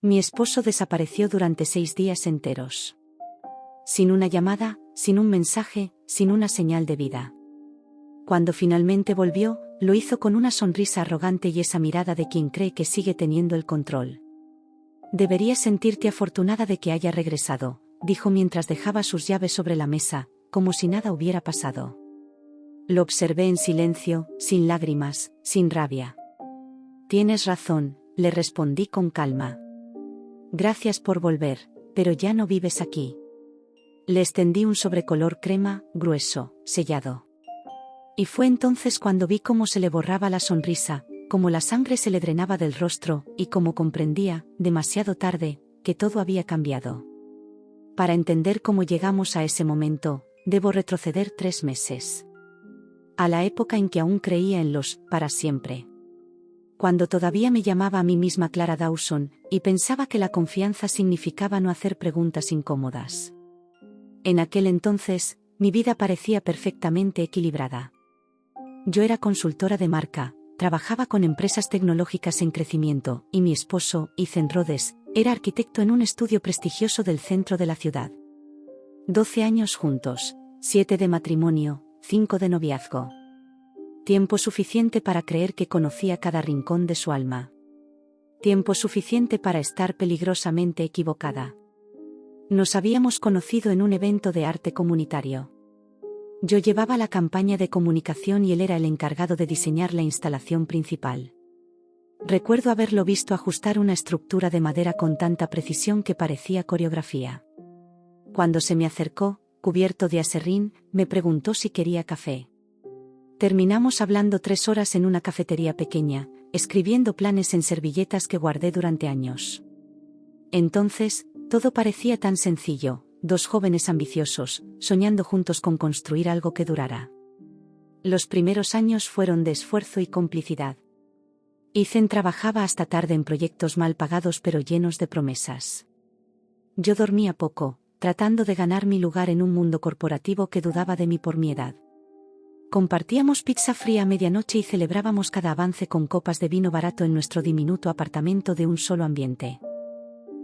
Mi esposo desapareció durante 6 días enteros. Sin una llamada, sin un mensaje, sin una señal de vida. Cuando finalmente volvió, lo hizo con una sonrisa arrogante y esa mirada de quien cree que sigue teniendo el control. Deberías sentirte afortunada de que haya regresado, dijo mientras dejaba sus llaves sobre la mesa, como si nada hubiera pasado. Lo observé en silencio, sin lágrimas, sin rabia. Tienes razón, le respondí con calma. Gracias por volver, pero ya no vives aquí. Le extendí un sobrecolor crema, grueso, sellado. Y fue entonces cuando vi cómo se le borraba la sonrisa, cómo la sangre se le drenaba del rostro, y cómo comprendía, demasiado tarde, que todo había cambiado. Para entender cómo llegamos a ese momento, debo retroceder 3 meses. A la época en que aún creía en los para siempre. Cuando todavía me llamaba a mí misma Clara Dawson, y pensaba que la confianza significaba no hacer preguntas incómodas. En aquel entonces, mi vida parecía perfectamente equilibrada. Yo era consultora de marca, trabajaba con empresas tecnológicas en crecimiento, y mi esposo, Ethan Rhodes, era arquitecto en un estudio prestigioso del centro de la ciudad. 12 años juntos, 7 de matrimonio, 5 de noviazgo. Tiempo suficiente para creer que conocía cada rincón de su alma. Tiempo suficiente para estar peligrosamente equivocada. Nos habíamos conocido en un evento de arte comunitario. Yo llevaba la campaña de comunicación y él era el encargado de diseñar la instalación principal. Recuerdo haberlo visto ajustar una estructura de madera con tanta precisión que parecía coreografía. Cuando se me acercó, cubierto de aserrín, me preguntó si quería café. Terminamos hablando 3 horas en una cafetería pequeña, escribiendo planes en servilletas que guardé durante años. Entonces, todo parecía tan sencillo, 2 jóvenes ambiciosos, soñando juntos con construir algo que durara. Los primeros años fueron de esfuerzo y complicidad. Ethan trabajaba hasta tarde en proyectos mal pagados pero llenos de promesas. Yo dormía poco, tratando de ganar mi lugar en un mundo corporativo que dudaba de mí por mi edad. Compartíamos pizza fría a medianoche y celebrábamos cada avance con copas de vino barato en nuestro diminuto apartamento de un solo ambiente.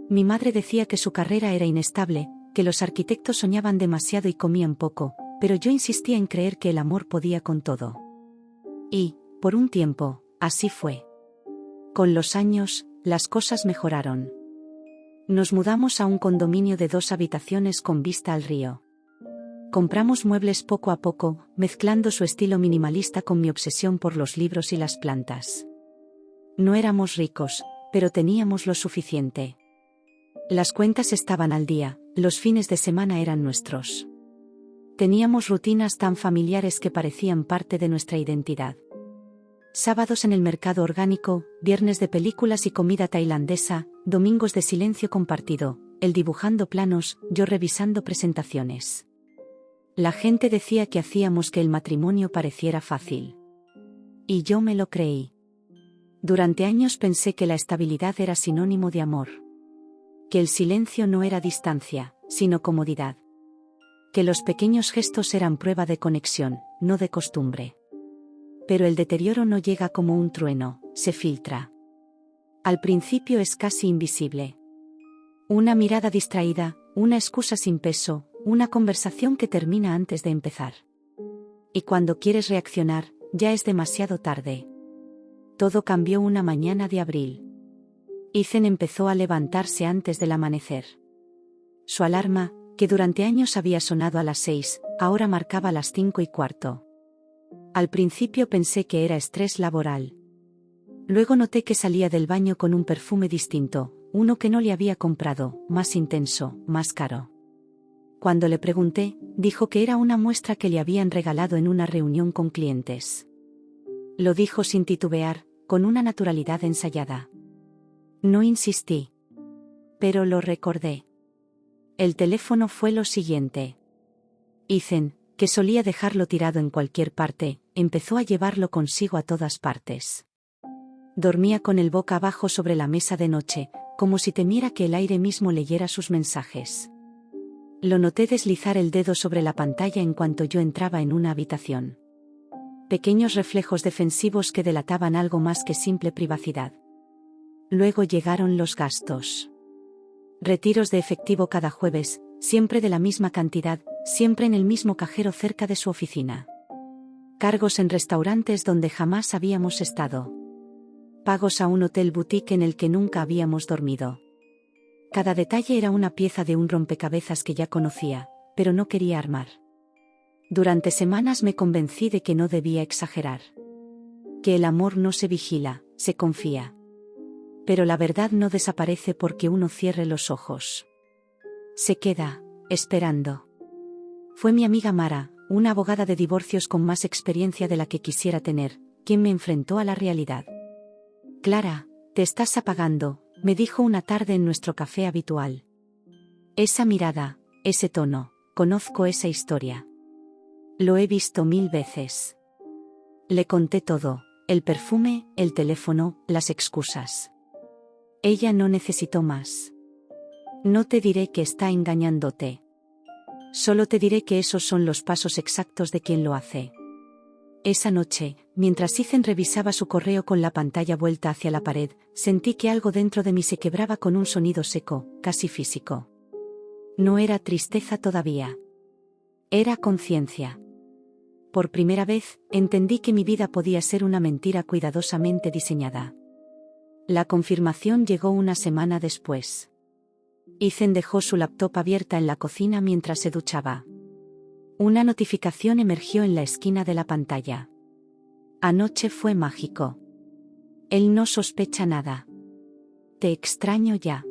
Mi madre decía que su carrera era inestable, que los arquitectos soñaban demasiado y comían poco, pero yo insistía en creer que el amor podía con todo. Y, por un tiempo, así fue. Con los años, las cosas mejoraron. Nos mudamos a un condominio de 2 habitaciones con vista al río. Compramos muebles poco a poco, mezclando su estilo minimalista con mi obsesión por los libros y las plantas. No éramos ricos, pero teníamos lo suficiente. Las cuentas estaban al día, los fines de semana eran nuestros. Teníamos rutinas tan familiares que parecían parte de nuestra identidad. Sábados en el mercado orgánico, viernes de películas y comida tailandesa, domingos de silencio compartido, él dibujando planos, yo revisando presentaciones. La gente decía que hacíamos que el matrimonio pareciera fácil. Y yo me lo creí. Durante años pensé que la estabilidad era sinónimo de amor. Que el silencio no era distancia, sino comodidad. Que los pequeños gestos eran prueba de conexión, no de costumbre. Pero el deterioro no llega como un trueno, se filtra. Al principio es casi invisible. Una mirada distraída, una excusa sin peso, una conversación que termina antes de empezar. Y cuando quieres reaccionar, ya es demasiado tarde. Todo cambió una mañana de abril. Ethan empezó a levantarse antes del amanecer. Su alarma, que durante años había sonado a las 6, ahora marcaba las 5:15. Al principio pensé que era estrés laboral. Luego noté que salía del baño con un perfume distinto, uno que no le había comprado, más intenso, más caro. Cuando le pregunté, dijo que era una muestra que le habían regalado en una reunión con clientes. Lo dijo sin titubear, con una naturalidad ensayada. No insistí. Pero lo recordé. El teléfono fue lo siguiente. Ethan, que solía dejarlo tirado en cualquier parte, empezó a llevarlo consigo a todas partes. Dormía con el boca abajo sobre la mesa de noche, como si temiera que el aire mismo leyera sus mensajes. Lo noté deslizar el dedo sobre la pantalla en cuanto yo entraba en una habitación. Pequeños reflejos defensivos que delataban algo más que simple privacidad. Luego llegaron los gastos. Retiros de efectivo cada jueves, siempre de la misma cantidad, siempre en el mismo cajero cerca de su oficina. Cargos en restaurantes donde jamás habíamos estado. Pagos a un hotel boutique en el que nunca habíamos dormido. Cada detalle era una pieza de un rompecabezas que ya conocía, pero no quería armar. Durante semanas me convencí de que no debía exagerar. Que el amor no se vigila, se confía. Pero la verdad no desaparece porque uno cierre los ojos. Se queda, esperando. Fue mi amiga Mara, una abogada de divorcios con más experiencia de la que quisiera tener, quien me enfrentó a la realidad. Clara, te estás apagando, me dijo una tarde en nuestro café habitual. Esa mirada, ese tono, conozco esa historia. Lo he visto 1000 veces. Le conté todo, el perfume, el teléfono, las excusas. Ella no necesitó más. No te diré que está engañándote. Solo te diré que esos son los pasos exactos de quien lo hace. Esa noche, mientras Ethan revisaba su correo con la pantalla vuelta hacia la pared, sentí que algo dentro de mí se quebraba con un sonido seco, casi físico. No era tristeza todavía. Era conciencia. Por primera vez, entendí que mi vida podía ser una mentira cuidadosamente diseñada. La confirmación llegó una semana después. Ethan dejó su laptop abierta en la cocina mientras se duchaba. Una notificación emergió en la esquina de la pantalla. Anoche fue mágico. Él no sospecha nada. Te extraño ya.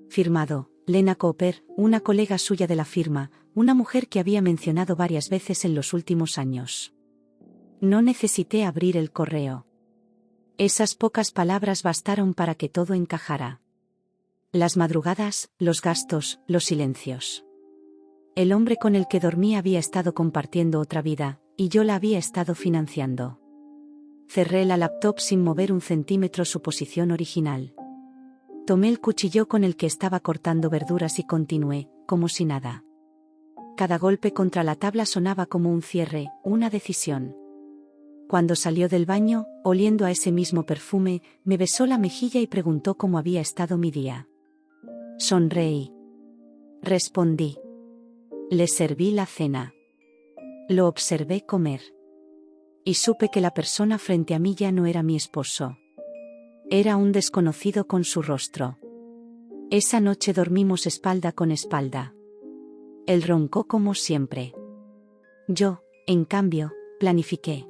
Firmado, Lena Cooper, una colega suya de la firma, una mujer que había mencionado varias veces en los últimos años. No necesité abrir el correo. Esas pocas palabras bastaron para que todo encajara. Las madrugadas, los gastos, los silencios. El hombre con el que dormía había estado compartiendo otra vida, y yo la había estado financiando. Cerré la laptop sin mover un centímetro su posición original. Tomé el cuchillo con el que estaba cortando verduras y continué, como si nada. Cada golpe contra la tabla sonaba como un cierre, una decisión. Cuando salió del baño, oliendo a ese mismo perfume, me besó la mejilla y preguntó cómo había estado mi día. Sonreí. Respondí. Le serví la cena. Lo observé comer. Y supe que la persona frente a mí ya no era mi esposo. Era un desconocido con su rostro. Esa noche dormimos espalda con espalda. Él roncó como siempre. Yo, en cambio, planifiqué.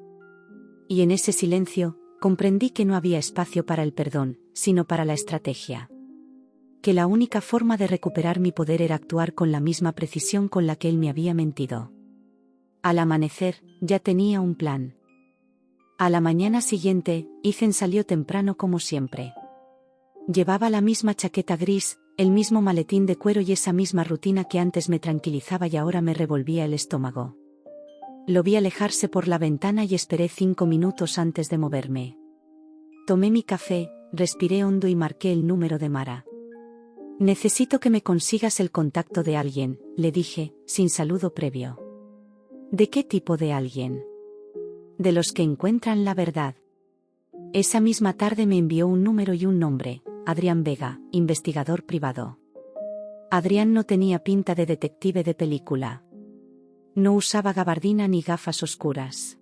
Y en ese silencio, comprendí que no había espacio para el perdón, sino para la estrategia. Que la única forma de recuperar mi poder era actuar con la misma precisión con la que él me había mentido. Al amanecer, ya tenía un plan. A la mañana siguiente, Ethan salió temprano como siempre. Llevaba la misma chaqueta gris, el mismo maletín de cuero y esa misma rutina que antes me tranquilizaba y ahora me revolvía el estómago. Lo vi alejarse por la ventana y esperé 5 minutos antes de moverme. Tomé mi café, respiré hondo y marqué el número de Mara. Necesito que me consigas el contacto de alguien, le dije, sin saludo previo. ¿De qué tipo de alguien? De los que encuentran la verdad. Esa misma tarde me envió un número y un nombre, Adrián Vega, investigador privado. Adrián no tenía pinta de detective de película. No usaba gabardina ni gafas oscuras.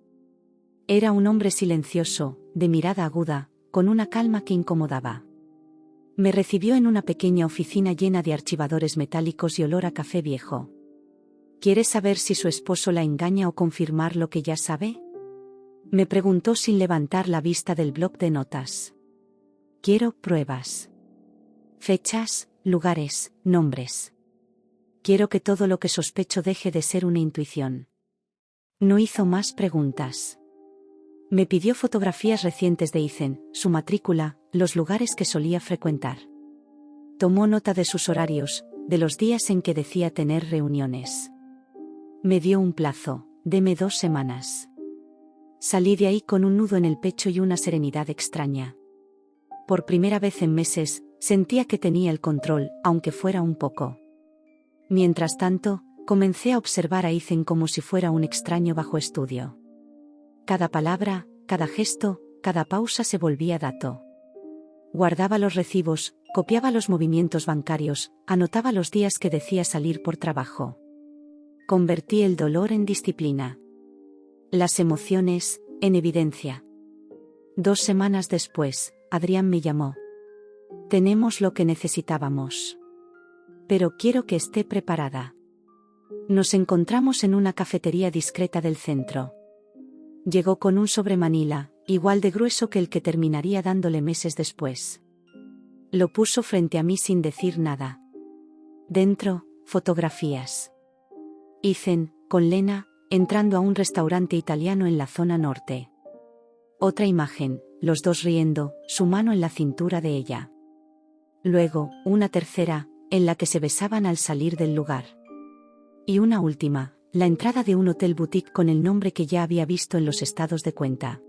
Era un hombre silencioso, de mirada aguda, con una calma que incomodaba. Me recibió en una pequeña oficina llena de archivadores metálicos y olor a café viejo. ¿Quiere saber si su esposo la engaña o confirmar lo que ya sabe? Me preguntó sin levantar la vista del bloc de notas. Quiero pruebas. Fechas, lugares, nombres. Quiero que todo lo que sospecho deje de ser una intuición. No hizo más preguntas. Me pidió fotografías recientes de Ethan, su matrícula, los lugares que solía frecuentar. Tomó nota de sus horarios, de los días en que decía tener reuniones. Me dio un plazo, deme 2 semanas. Salí de ahí con un nudo en el pecho y una serenidad extraña. Por primera vez en meses, sentía que tenía el control, aunque fuera un poco. Mientras tanto, comencé a observar a Ethan como si fuera un extraño bajo estudio. Cada palabra, cada gesto, cada pausa se volvía dato. Guardaba los recibos, copiaba los movimientos bancarios, anotaba los días que decía salir por trabajo. Convertí el dolor en disciplina. Las emociones, en evidencia. 2 semanas después, Adrián me llamó. Tenemos lo que necesitábamos. Pero quiero que esté preparada. Nos encontramos en una cafetería discreta del centro. Llegó con un sobre manila, igual de grueso que el que terminaría dándole meses después. Lo puso frente a mí sin decir nada. Dentro, fotografías. Ethan, con Lena, entrando a un restaurante italiano en la zona norte. Otra imagen, los dos riendo, su mano en la cintura de ella. Luego, una tercera, en la que se besaban al salir del lugar. Y una última, la entrada de un hotel boutique con el nombre que ya había visto en los estados de cuenta.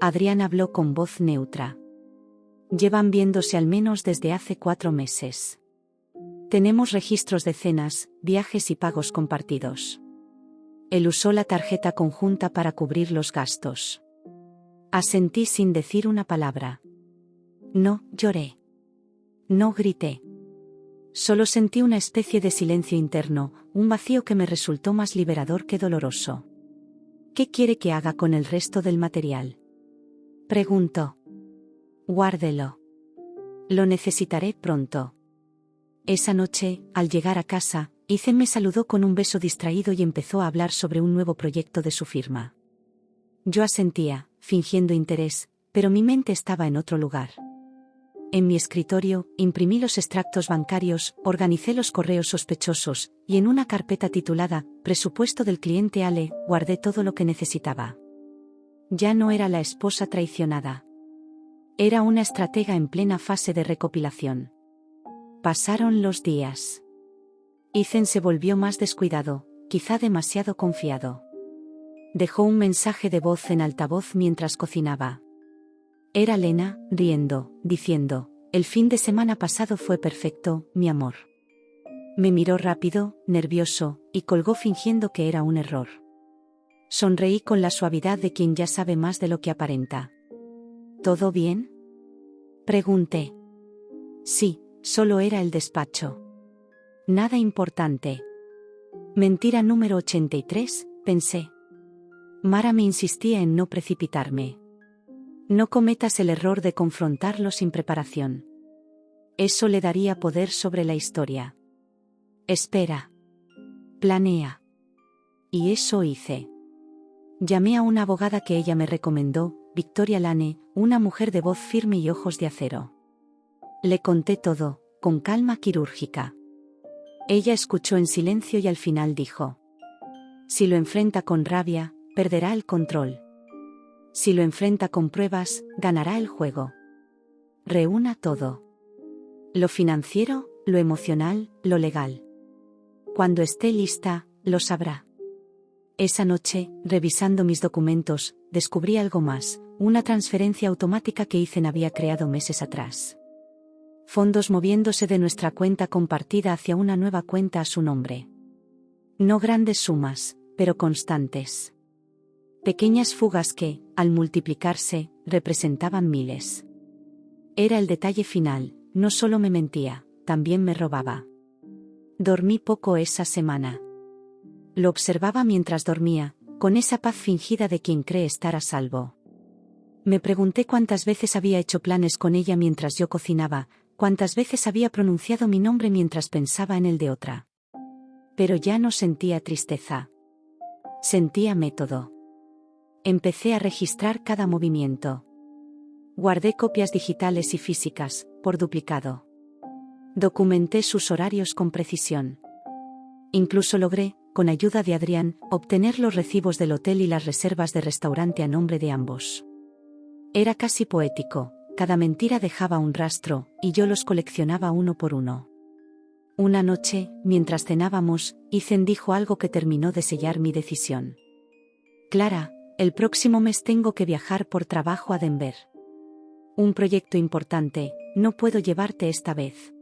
Adrián habló con voz neutra. Llevan viéndose al menos desde hace 4 meses. Tenemos registros de cenas, viajes y pagos compartidos. Él usó la tarjeta conjunta para cubrir los gastos. Asentí sin decir una palabra. No lloré. No grité. Solo sentí una especie de silencio interno, un vacío que me resultó más liberador que doloroso. ¿Qué quiere que haga con el resto del material?, preguntó. Guárdelo. Lo necesitaré pronto. Esa noche, al llegar a casa, Ethan me saludó con un beso distraído y empezó a hablar sobre un nuevo proyecto de su firma. Yo asentía, fingiendo interés, pero mi mente estaba en otro lugar. En mi escritorio, imprimí los extractos bancarios, organicé los correos sospechosos, y en una carpeta titulada Presupuesto del cliente Ale, guardé todo lo que necesitaba. Ya no era la esposa traicionada. Era una estratega en plena fase de recopilación. Pasaron los días. Ethan se volvió más descuidado, quizá demasiado confiado. Dejó un mensaje de voz en altavoz mientras cocinaba. Era Lena, riendo, diciendo: el fin de semana pasado fue perfecto, mi amor. Me miró rápido, nervioso, y colgó fingiendo que era un error. Sonreí con la suavidad de quien ya sabe más de lo que aparenta. ¿Todo bien?, pregunté. Sí, solo era el despacho. Nada importante. Mentira número 83, pensé. Mara me insistía en no precipitarme. No cometas el error de confrontarlo sin preparación. Eso le daría poder sobre la historia. Espera. Planea. Y eso hice. Llamé a una abogada que ella me recomendó, Victoria Lane, una mujer de voz firme y ojos de acero. Le conté todo, con calma quirúrgica. Ella escuchó en silencio y al final dijo: si lo enfrenta con rabia, perderá el control. Si lo enfrenta con pruebas, ganará el juego. Reúna todo. Lo financiero, lo emocional, lo legal. Cuando esté lista, lo sabrá. Esa noche, revisando mis documentos, descubrí algo más, una transferencia automática que Ethan había creado meses atrás. Fondos moviéndose de nuestra cuenta compartida hacia una nueva cuenta a su nombre. No grandes sumas, pero constantes. Pequeñas fugas que, al multiplicarse, representaban miles. Era el detalle final, no solo me mentía, también me robaba. Dormí poco esa semana. Lo observaba mientras dormía, con esa paz fingida de quien cree estar a salvo. Me pregunté cuántas veces había hecho planes con ella mientras yo cocinaba, cuántas veces había pronunciado mi nombre mientras pensaba en el de otra. Pero ya no sentía tristeza. Sentía método. Empecé a registrar cada movimiento. Guardé copias digitales y físicas, por duplicado. Documenté sus horarios con precisión. Incluso logré, con ayuda de Adrián, obtener los recibos del hotel y las reservas de restaurante a nombre de ambos. Era casi poético, cada mentira dejaba un rastro, y yo los coleccionaba uno por uno. Una noche, mientras cenábamos, Ethan dijo algo que terminó de sellar mi decisión. Clara, el próximo mes tengo que viajar por trabajo a Denver. Un proyecto importante, no puedo llevarte esta vez.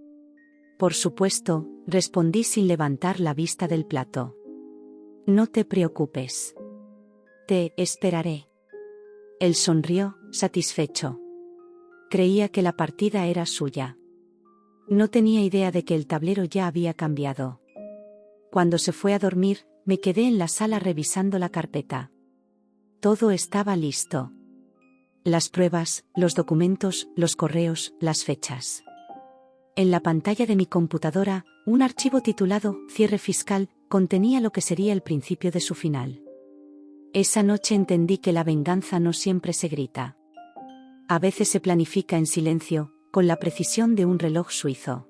Por supuesto, respondí sin levantar la vista del plato. No te preocupes. Te esperaré. Él sonrió, satisfecho. Creía que la partida era suya. No tenía idea de que el tablero ya había cambiado. Cuando se fue a dormir, me quedé en la sala revisando la carpeta. Todo estaba listo. Las pruebas, los documentos, los correos, las fechas. En la pantalla de mi computadora, un archivo titulado Cierre fiscal contenía lo que sería el principio de su final. Esa noche entendí que la venganza no siempre se grita. A veces se planifica en silencio, con la precisión de un reloj suizo.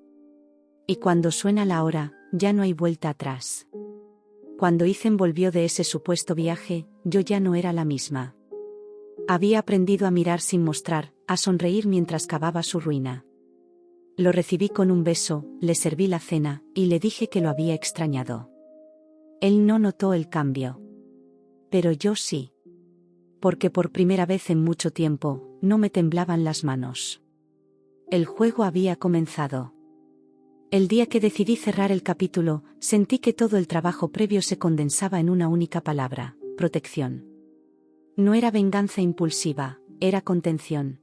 Y cuando suena la hora, ya no hay vuelta atrás. Cuando Ethan volvió de ese supuesto viaje, yo ya no era la misma. Había aprendido a mirar sin mostrar, a sonreír mientras cavaba su ruina. Lo recibí con un beso, le serví la cena, y le dije que lo había extrañado. Él no notó el cambio. Pero yo sí. Porque por primera vez en mucho tiempo, no me temblaban las manos. El juego había comenzado. El día que decidí cerrar el capítulo, sentí que todo el trabajo previo se condensaba en una única palabra: protección. No era venganza impulsiva, era contención.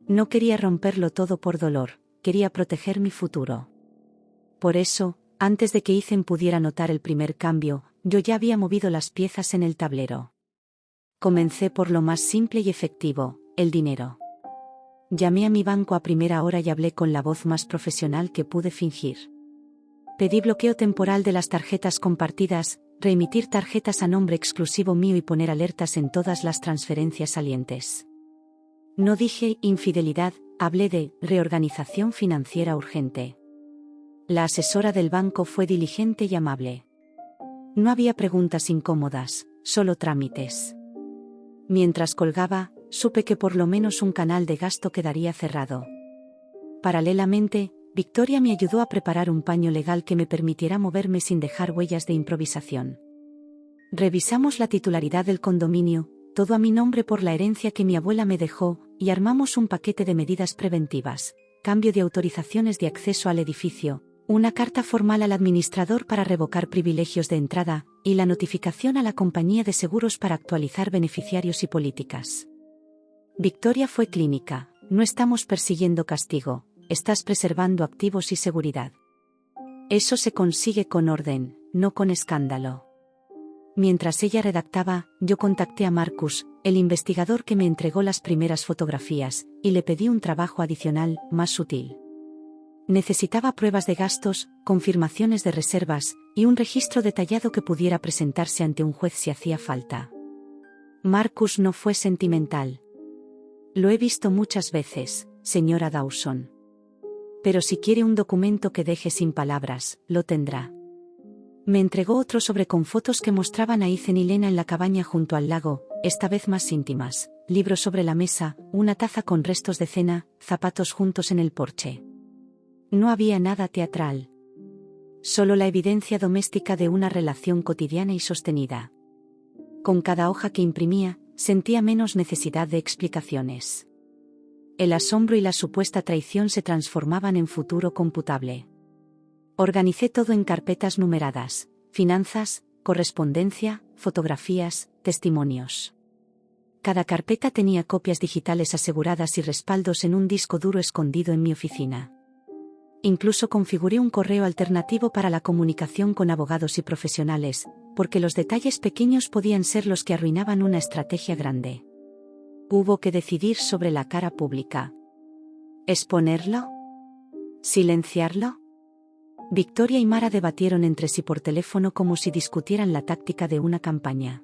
No quería romperlo todo por dolor, quería proteger mi futuro. Por eso, antes de que Ethan pudiera notar el primer cambio, yo ya había movido las piezas en el tablero. Comencé por lo más simple y efectivo, el dinero. Llamé a mi banco a primera hora y hablé con la voz más profesional que pude fingir. Pedí bloqueo temporal de las tarjetas compartidas, reemitir tarjetas a nombre exclusivo mío y poner alertas en todas las transferencias salientes. No dije infidelidad, hablé de reorganización financiera urgente. La asesora del banco fue diligente y amable. No había preguntas incómodas, solo trámites. Mientras colgaba, supe que por lo menos un canal de gasto quedaría cerrado. Paralelamente, Victoria me ayudó a preparar un paño legal que me permitiera moverme sin dejar huellas de improvisación. Revisamos la titularidad del condominio, todo a mi nombre por la herencia que mi abuela me dejó, y armamos un paquete de medidas preventivas: cambio de autorizaciones de acceso al edificio, una carta formal al administrador para revocar privilegios de entrada, y la notificación a la compañía de seguros para actualizar beneficiarios y políticas. Victoria fue clínica: no estamos persiguiendo castigo, estás preservando activos y seguridad. Eso se consigue con orden, no con escándalo. Mientras ella redactaba, yo contacté a Marcus, el investigador que me entregó las primeras fotografías, y le pedí un trabajo adicional, más sutil. Necesitaba pruebas de gastos, confirmaciones de reservas, y un registro detallado que pudiera presentarse ante un juez si hacía falta. Marcus no fue sentimental. Lo he visto muchas veces, señora Dawson. Pero si quiere un documento que deje sin palabras, lo tendrá. Me entregó otro sobre con fotos que mostraban a Ethan y Lena en la cabaña junto al lago, esta vez más íntimas, libros sobre la mesa, una taza con restos de cena, zapatos juntos en el porche. No había nada teatral. Solo la evidencia doméstica de una relación cotidiana y sostenida. Con cada hoja que imprimía, sentía menos necesidad de explicaciones. El asombro y la supuesta traición se transformaban en futuro computable. Organicé todo en carpetas numeradas: finanzas, correspondencia, fotografías, testimonios. Cada carpeta tenía copias digitales aseguradas y respaldos en un disco duro escondido en mi oficina. Incluso configuré un correo alternativo para la comunicación con abogados y profesionales, porque los detalles pequeños podían ser los que arruinaban una estrategia grande. Hubo que decidir sobre la cara pública. ¿Exponerlo? ¿Silenciarlo? Victoria y Mara debatieron entre sí por teléfono como si discutieran la táctica de una campaña.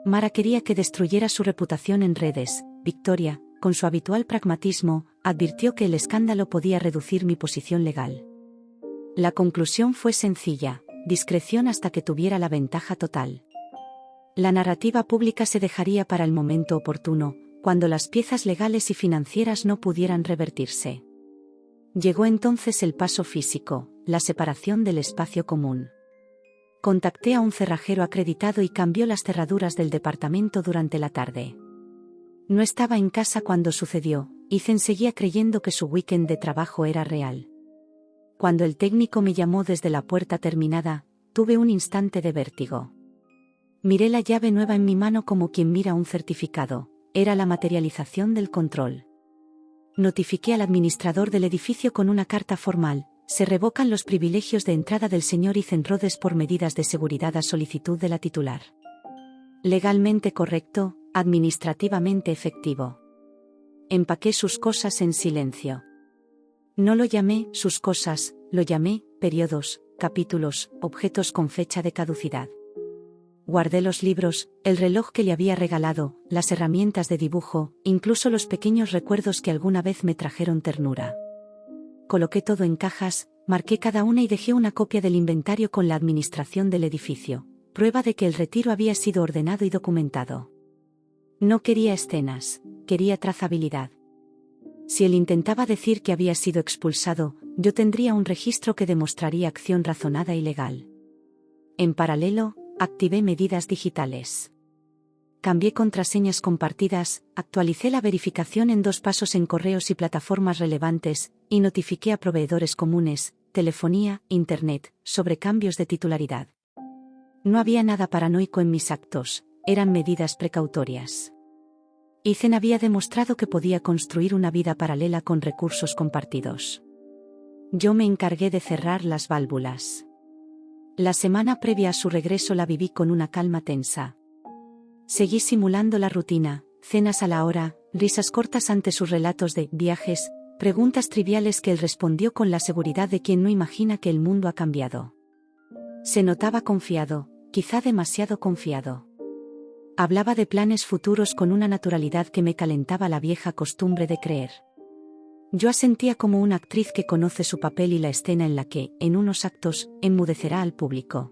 Mara quería que destruyera su reputación en redes. Victoria, con su habitual pragmatismo, advirtió que el escándalo podía reducir mi posición legal. La conclusión fue sencilla: discreción hasta que tuviera la ventaja total. La narrativa pública se dejaría para el momento oportuno, cuando las piezas legales y financieras no pudieran revertirse. Llegó entonces el paso físico, la separación del espacio común. Contacté a un cerrajero acreditado y cambió las cerraduras del departamento durante la tarde. No estaba en casa cuando sucedió. Ethan seguía creyendo que su weekend de trabajo era real. Cuando el técnico me llamó desde la puerta terminada, tuve un instante de vértigo. Miré la llave nueva en mi mano como quien mira un certificado. Era la materialización del control. Notifiqué al administrador del edificio con una carta formal. Se revocan los privilegios de entrada del señor Ethan Rhodes por medidas de seguridad a solicitud de la titular. Legalmente correcto, administrativamente efectivo. Empaqué sus cosas en silencio. No lo llamé sus cosas, lo llamé periodos, capítulos, objetos con fecha de caducidad. Guardé los libros, el reloj que le había regalado, las herramientas de dibujo, incluso los pequeños recuerdos que alguna vez me trajeron ternura. Coloqué todo en cajas, marqué cada una y dejé una copia del inventario con la administración del edificio, prueba de que el retiro había sido ordenado y documentado. No quería escenas, quería trazabilidad. Si él intentaba decir que había sido expulsado, yo tendría un registro que demostraría acción razonada y legal. En paralelo, activé medidas digitales. Cambié contraseñas compartidas, actualicé la verificación en 2 pasos en correos y plataformas relevantes, y notifiqué a proveedores comunes, telefonía, internet, sobre cambios de titularidad. No había nada paranoico en mis actos, eran medidas precautorias. Ethan había demostrado que podía construir una vida paralela con recursos compartidos. Yo me encargué de cerrar las válvulas. La semana previa a su regreso la viví con una calma tensa. Seguí simulando la rutina, cenas a la hora, risas cortas ante sus relatos de viajes, preguntas triviales que él respondió con la seguridad de quien no imagina que el mundo ha cambiado. Se notaba confiado, quizá demasiado confiado. Hablaba de planes futuros con una naturalidad que me calentaba la vieja costumbre de creer. Yo asentía como una actriz que conoce su papel y la escena en la que, en unos actos, enmudecerá al público.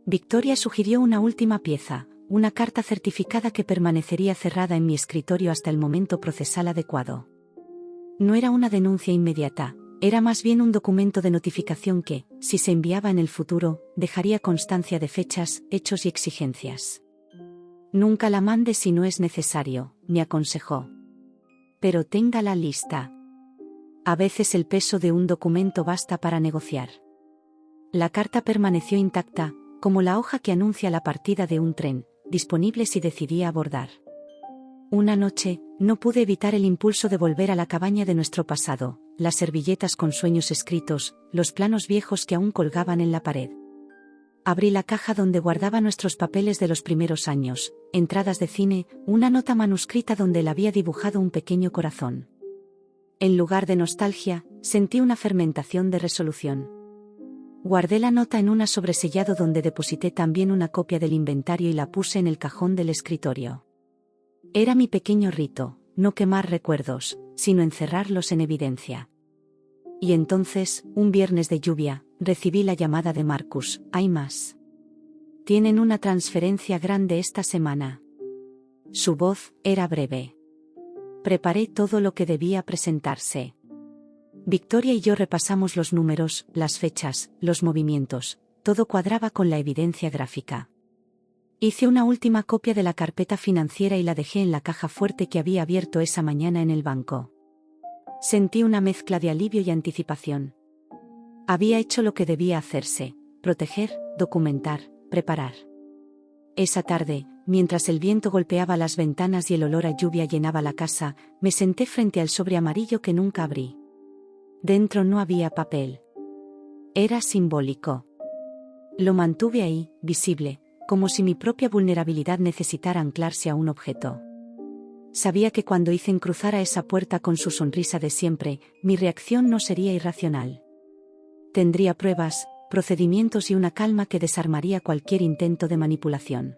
Victoria sugirió una última pieza, una carta certificada que permanecería cerrada en mi escritorio hasta el momento procesal adecuado. No era una denuncia inmediata, era más bien un documento de notificación que, si se enviaba en el futuro, dejaría constancia de fechas, hechos y exigencias. Nunca la mande si no es necesario, me aconsejó. Pero téngala lista. A veces el peso de un documento basta para negociar. La carta permaneció intacta, como la hoja que anuncia la partida de un tren, disponible si decidía abordar. Una noche, no pude evitar el impulso de volver a la cabaña de nuestro pasado, las servilletas con sueños escritos, los planos viejos que aún colgaban en la pared. Abrí la caja donde guardaba nuestros papeles de los primeros años, entradas de cine, una nota manuscrita donde él había dibujado un pequeño corazón. En lugar de nostalgia, sentí una fermentación de resolución. Guardé la nota en un sobresellado donde deposité también una copia del inventario y la puse en el cajón del escritorio. Era mi pequeño rito, no quemar recuerdos, sino encerrarlos en evidencia. Y entonces, un viernes de lluvia, recibí la llamada de Marcus. Hay más. Tienen una transferencia grande esta semana. Su voz era breve. Preparé todo lo que debía presentarse. Victoria y yo repasamos los números, las fechas, los movimientos, todo cuadraba con la evidencia gráfica. Hice una última copia de la carpeta financiera y la dejé en la caja fuerte que había abierto esa mañana en el banco. Sentí una mezcla de alivio y anticipación. Había hecho lo que debía hacerse: proteger, documentar, preparar. Esa tarde, mientras el viento golpeaba las ventanas y el olor a lluvia llenaba la casa, me senté frente al sobre amarillo que nunca abrí. Dentro no había papel. Era simbólico. Lo mantuve ahí, visible, como si mi propia vulnerabilidad necesitara anclarse a un objeto. Sabía que cuando Ethan cruzara esa puerta con su sonrisa de siempre, mi reacción no sería irracional. Tendría pruebas, procedimientos y una calma que desarmaría cualquier intento de manipulación.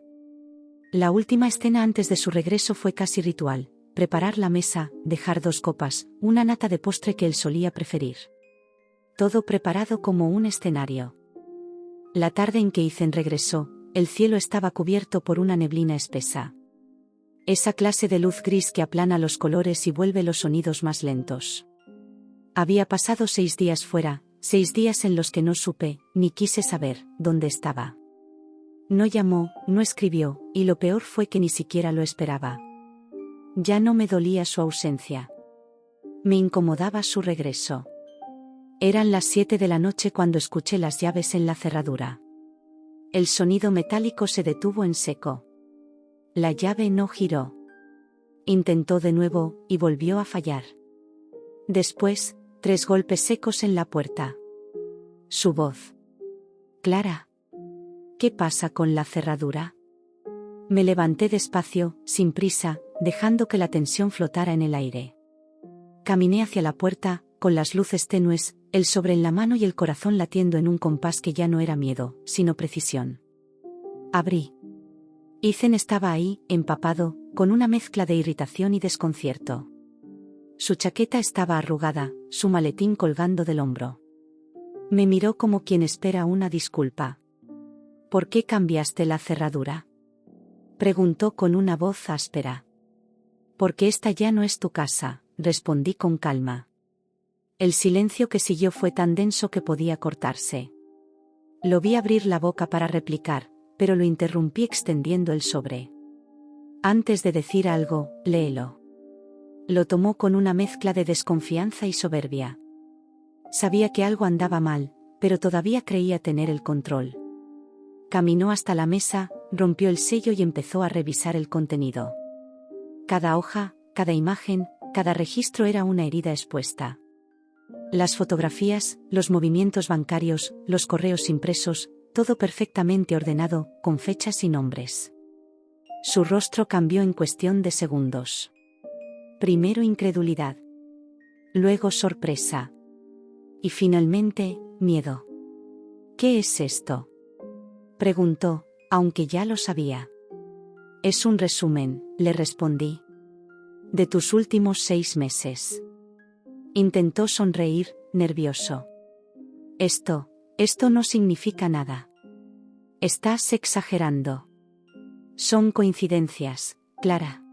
La última escena antes de su regreso fue casi ritual: preparar la mesa, dejar 2 copas, una nata de postre que él solía preferir. Todo preparado como un escenario. La tarde en que Ethan regresó, el cielo estaba cubierto por una neblina espesa. Esa clase de luz gris que aplana los colores y vuelve los sonidos más lentos. Había pasado 6 días fuera, 6 días en los que no supe, ni quise saber, dónde estaba. No llamó, no escribió, y lo peor fue que ni siquiera lo esperaba. Ya no me dolía su ausencia. Me incomodaba su regreso. Eran las 7 de la noche cuando escuché las llaves en la cerradura. El sonido metálico se detuvo en seco. La llave no giró. Intentó de nuevo, y volvió a fallar. Después, 3 golpes secos en la puerta. Su voz. Clara. ¿Qué pasa con la cerradura? Me levanté despacio, sin prisa, dejando que la tensión flotara en el aire. Caminé hacia la puerta, con las luces tenues, el sobre en la mano y el corazón latiendo en un compás que ya no era miedo, sino precisión. Abrí. Ethan estaba ahí, empapado, con una mezcla de irritación y desconcierto. Su chaqueta estaba arrugada, su maletín colgando del hombro. Me miró como quien espera una disculpa. ¿Por qué cambiaste la cerradura? Preguntó con una voz áspera. Porque esta ya no es tu casa, respondí con calma. El silencio que siguió fue tan denso que podía cortarse. Lo vi abrir la boca para replicar, pero lo interrumpí extendiendo el sobre. Antes de decir algo, léelo. Lo tomó con una mezcla de desconfianza y soberbia. Sabía que algo andaba mal, pero todavía creía tener el control. Caminó hasta la mesa, rompió el sello y empezó a revisar el contenido. Cada hoja, cada imagen, cada registro era una herida expuesta. Las fotografías, los movimientos bancarios, los correos impresos, todo perfectamente ordenado, con fechas y nombres. Su rostro cambió en cuestión de segundos. Primero incredulidad. Luego sorpresa. Y finalmente, miedo. ¿Qué es esto?, preguntó, aunque ya lo sabía. Es un resumen, le respondí. De tus últimos 6 meses. Intentó sonreír, nervioso. Esto no significa nada. Estás exagerando. Son coincidencias, Clara.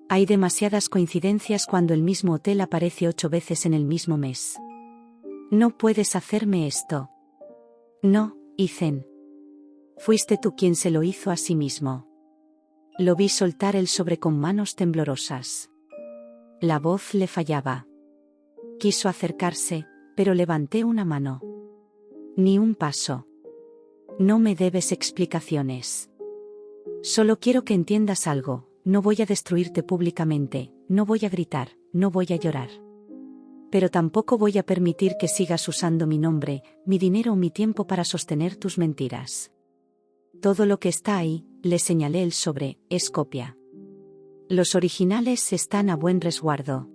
Hay demasiadas coincidencias cuando el mismo hotel aparece 8 veces en el mismo mes. No puedes hacerme esto. No, Ethan. Fuiste tú quien se lo hizo a sí mismo. Lo vi soltar el sobre con manos temblorosas. La voz le fallaba. Quiso acercarse, pero levanté una mano. Ni un paso. No me debes explicaciones. Solo quiero que entiendas algo, no voy a destruirte públicamente, no voy a gritar, no voy a llorar. Pero tampoco voy a permitir que sigas usando mi nombre, mi dinero o mi tiempo para sostener tus mentiras. Todo lo que está ahí, le señalé el sobre, es copia. Los originales están a buen resguardo.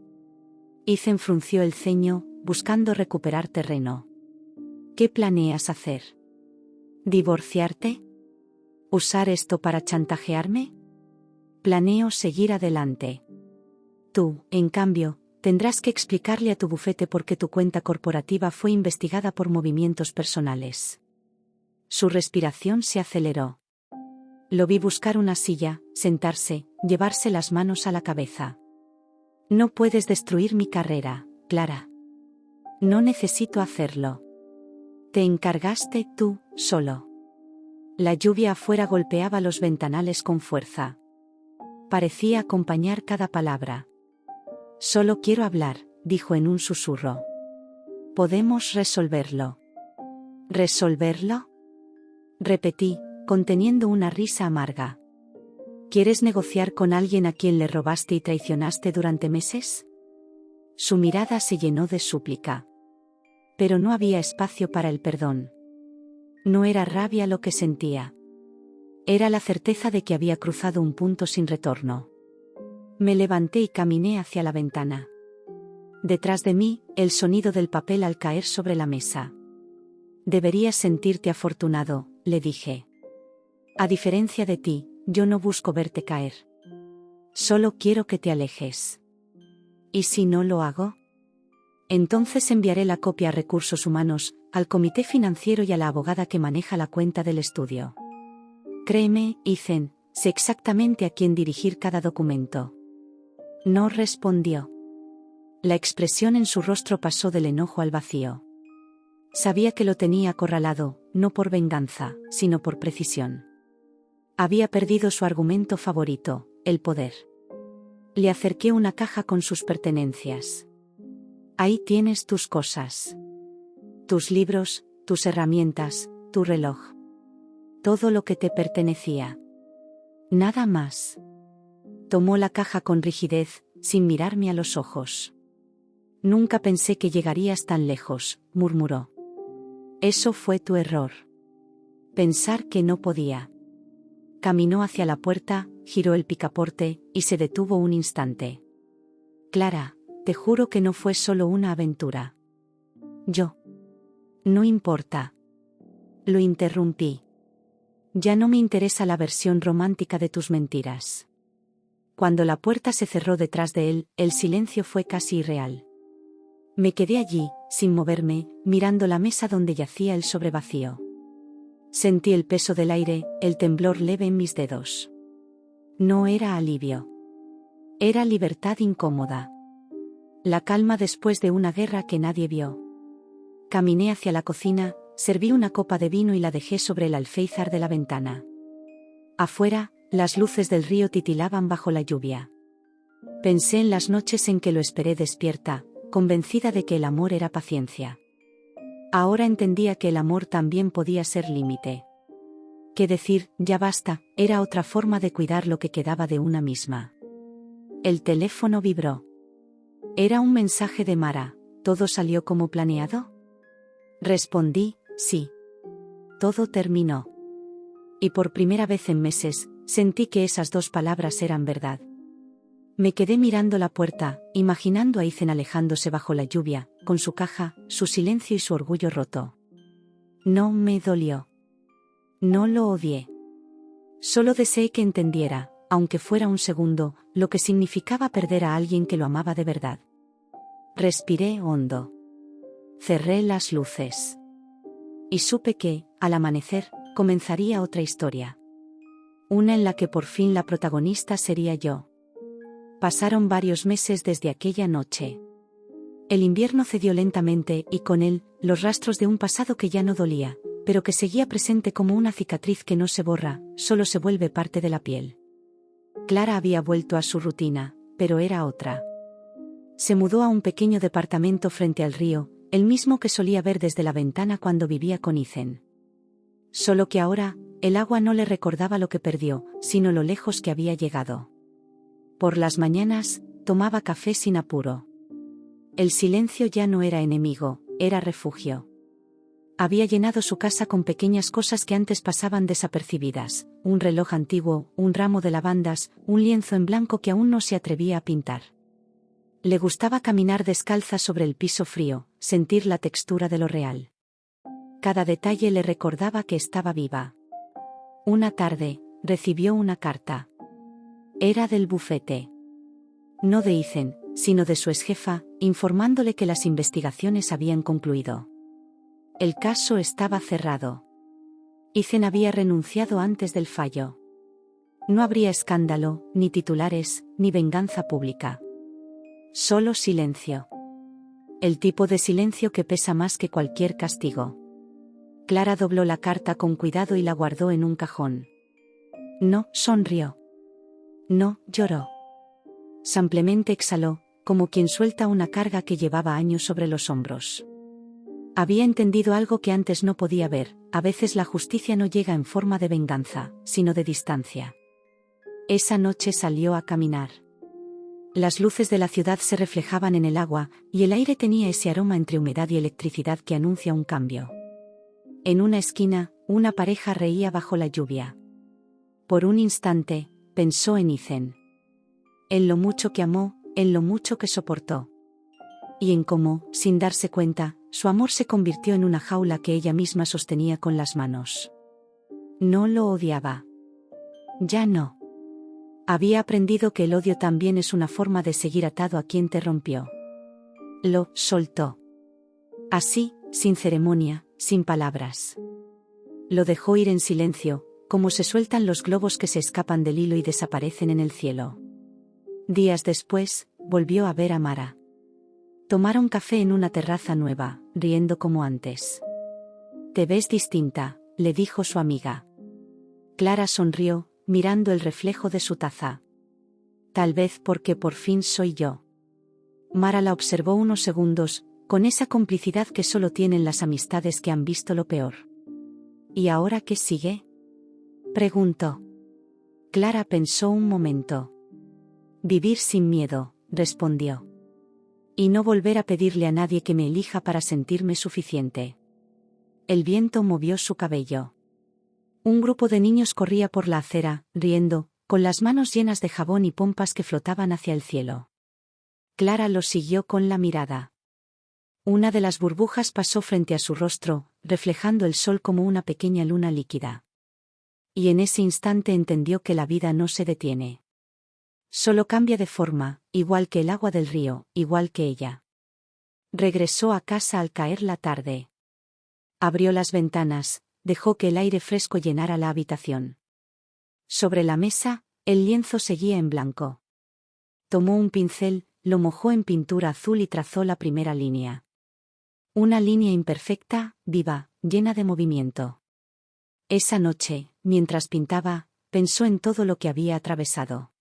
Ethan frunció el ceño, buscando recuperar terreno. ¿Qué planeas hacer? ¿Divorciarte? ¿Usar esto para chantajearme? Planeo seguir adelante. Tú, en cambio, tendrás que explicarle a tu bufete por qué tu cuenta corporativa fue investigada por movimientos personales. Su respiración se aceleró. Lo vi buscar una silla, sentarse, llevarse las manos a la cabeza. No puedes destruir mi carrera, Clara. No necesito hacerlo. Te encargaste tú, solo. La lluvia afuera golpeaba los ventanales con fuerza. Parecía acompañar cada palabra. Solo quiero hablar, dijo en un susurro. Podemos resolverlo. ¿Resolverlo? Repetí, conteniendo una risa amarga. ¿Quieres negociar con alguien a quien le robaste y traicionaste durante meses? Su mirada se llenó de súplica. Pero no había espacio para el perdón. No era rabia lo que sentía. Era la certeza de que había cruzado un punto sin retorno. Me levanté y caminé hacia la ventana. Detrás de mí, el sonido del papel al caer sobre la mesa. Deberías sentirte afortunado, le dije. A diferencia de ti, yo no busco verte caer. Solo quiero que te alejes. ¿Y si no lo hago? Entonces enviaré la copia a Recursos Humanos, al comité financiero y a la abogada que maneja la cuenta del estudio. Créeme, Ethan, sé exactamente a quién dirigir cada documento. No respondió. La expresión en su rostro pasó del enojo al vacío. Sabía que lo tenía acorralado, no por venganza, sino por precisión. Había perdido su argumento favorito, el poder. Le acerqué una caja con sus pertenencias. Ahí tienes tus cosas. Tus libros, tus herramientas, tu reloj. Todo lo que te pertenecía. Nada más. Tomó la caja con rigidez, sin mirarme a los ojos. Nunca pensé que llegarías tan lejos, murmuró. Eso fue tu error. Pensar que no podía. Caminó hacia la puerta, giró el picaporte, y se detuvo un instante. Clara, te juro que no fue solo una aventura. Yo. No importa. Lo interrumpí. Ya no me interesa la versión romántica de tus mentiras. Cuando la puerta se cerró detrás de él, el silencio fue casi irreal. Me quedé allí, sin moverme, mirando la mesa donde yacía el sobre vacío. Sentí el peso del aire, el temblor leve en mis dedos. No era alivio. Era libertad incómoda. La calma después de una guerra que nadie vio. Caminé hacia la cocina, serví una copa de vino y la dejé sobre el alféizar de la ventana. Afuera, las luces del río titilaban bajo la lluvia. Pensé en las noches en que lo esperé despierta, convencida de que el amor era paciencia. Ahora entendía que el amor también podía ser límite. Que decir, ya basta, era otra forma de cuidar lo que quedaba de una misma. El teléfono vibró. Era un mensaje de Mara. ¿Todo salió como planeado? Respondí, sí. Todo terminó. Y por primera vez en meses, sentí que esas dos palabras eran verdad. Me quedé mirando la puerta, imaginando a Ethan alejándose bajo la lluvia, con su caja, su silencio y su orgullo roto. No me dolió. No lo odié. Solo deseé que entendiera, aunque fuera un segundo, lo que significaba perder a alguien que lo amaba de verdad. Respiré hondo. Cerré las luces. Y supe que, al amanecer, comenzaría otra historia. Una en la que por fin la protagonista sería yo. Pasaron varios meses desde aquella noche. El invierno cedió lentamente y con él, los rastros de un pasado que ya no dolía, pero que seguía presente como una cicatriz que no se borra, solo se vuelve parte de la piel. Clara había vuelto a su rutina, pero era otra. Se mudó a un pequeño departamento frente al río, el mismo que solía ver desde la ventana cuando vivía con Ethan. Solo que ahora, el agua no le recordaba lo que perdió, sino lo lejos que había llegado. Por las mañanas, tomaba café sin apuro. El silencio ya no era enemigo, era refugio. Había llenado su casa con pequeñas cosas que antes pasaban desapercibidas, un reloj antiguo, un ramo de lavandas, un lienzo en blanco que aún no se atrevía a pintar. Le gustaba caminar descalza sobre el piso frío, sentir la textura de lo real. Cada detalle le recordaba que estaba viva. Una tarde, recibió una carta. Era del bufete. No de Ethan, sino de su exjefa, informándole que las investigaciones habían concluido. El caso estaba cerrado. Ethan había renunciado antes del fallo. No habría escándalo, ni titulares, ni venganza pública. Solo silencio. El tipo de silencio que pesa más que cualquier castigo. Clara dobló la carta con cuidado y la guardó en un cajón. No, sonrió. No, lloró. Simplemente exhaló, como quien suelta una carga que llevaba años sobre los hombros. Había entendido algo que antes no podía ver: a veces la justicia no llega en forma de venganza, sino de distancia. Esa noche salió a caminar. Las luces de la ciudad se reflejaban en el agua, y el aire tenía ese aroma entre humedad y electricidad que anuncia un cambio. En una esquina, una pareja reía bajo la lluvia. Por un instante, pensó en Ethan. En lo mucho que amó, en lo mucho que soportó. Y en cómo, sin darse cuenta, su amor se convirtió en una jaula que ella misma sostenía con las manos. No lo odiaba. Ya no. Había aprendido que el odio también es una forma de seguir atado a quien te rompió. Lo soltó. Así, sin ceremonia, sin palabras. Lo dejó ir en silencio, como se sueltan los globos que se escapan del hilo y desaparecen en el cielo. Días después, volvió a ver a Mara. Tomaron café en una terraza nueva, riendo como antes. «Te ves distinta», le dijo su amiga. Clara sonrió, mirando el reflejo de su taza. «Tal vez porque por fin soy yo». Mara la observó unos segundos, con esa complicidad que solo tienen las amistades que han visto lo peor. «¿Y ahora qué sigue?», preguntó. Clara pensó un momento. «Vivir sin miedo», respondió. Y no volver a pedirle a nadie que me elija para sentirme suficiente. El viento movió su cabello. Un grupo de niños corría por la acera, riendo, con las manos llenas de jabón y pompas que flotaban hacia el cielo. Clara los siguió con la mirada. Una de las burbujas pasó frente a su rostro, reflejando el sol como una pequeña luna líquida. Y en ese instante entendió que la vida no se detiene. Solo cambia de forma, igual que el agua del río, igual que ella. Regresó a casa al caer la tarde. Abrió las ventanas, dejó que el aire fresco llenara la habitación. Sobre la mesa, el lienzo seguía en blanco. Tomó un pincel, lo mojó en pintura azul y trazó la primera línea. Una línea imperfecta, viva, llena de movimiento. Esa noche, mientras pintaba, pensó en todo lo que había atravesado.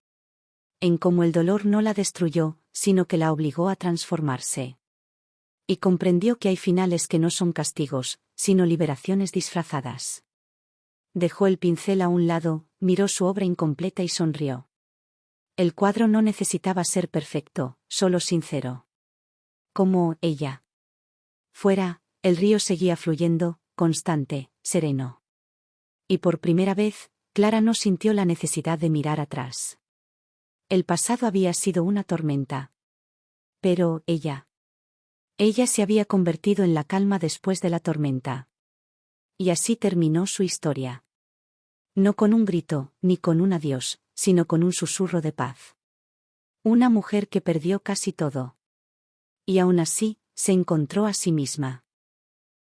En cómo el dolor no la destruyó, sino que la obligó a transformarse. Y comprendió que hay finales que no son castigos, sino liberaciones disfrazadas. Dejó el pincel a un lado, miró su obra incompleta y sonrió. El cuadro no necesitaba ser perfecto, solo sincero. Como ella. Fuera, el río seguía fluyendo, constante, sereno. Y por primera vez, Clara no sintió la necesidad de mirar atrás. El pasado había sido una tormenta. Pero ella. Ella se había convertido en la calma después de la tormenta. Y así terminó su historia. No con un grito, ni con un adiós, sino con un susurro de paz. Una mujer que perdió casi todo. Y aún así, se encontró a sí misma.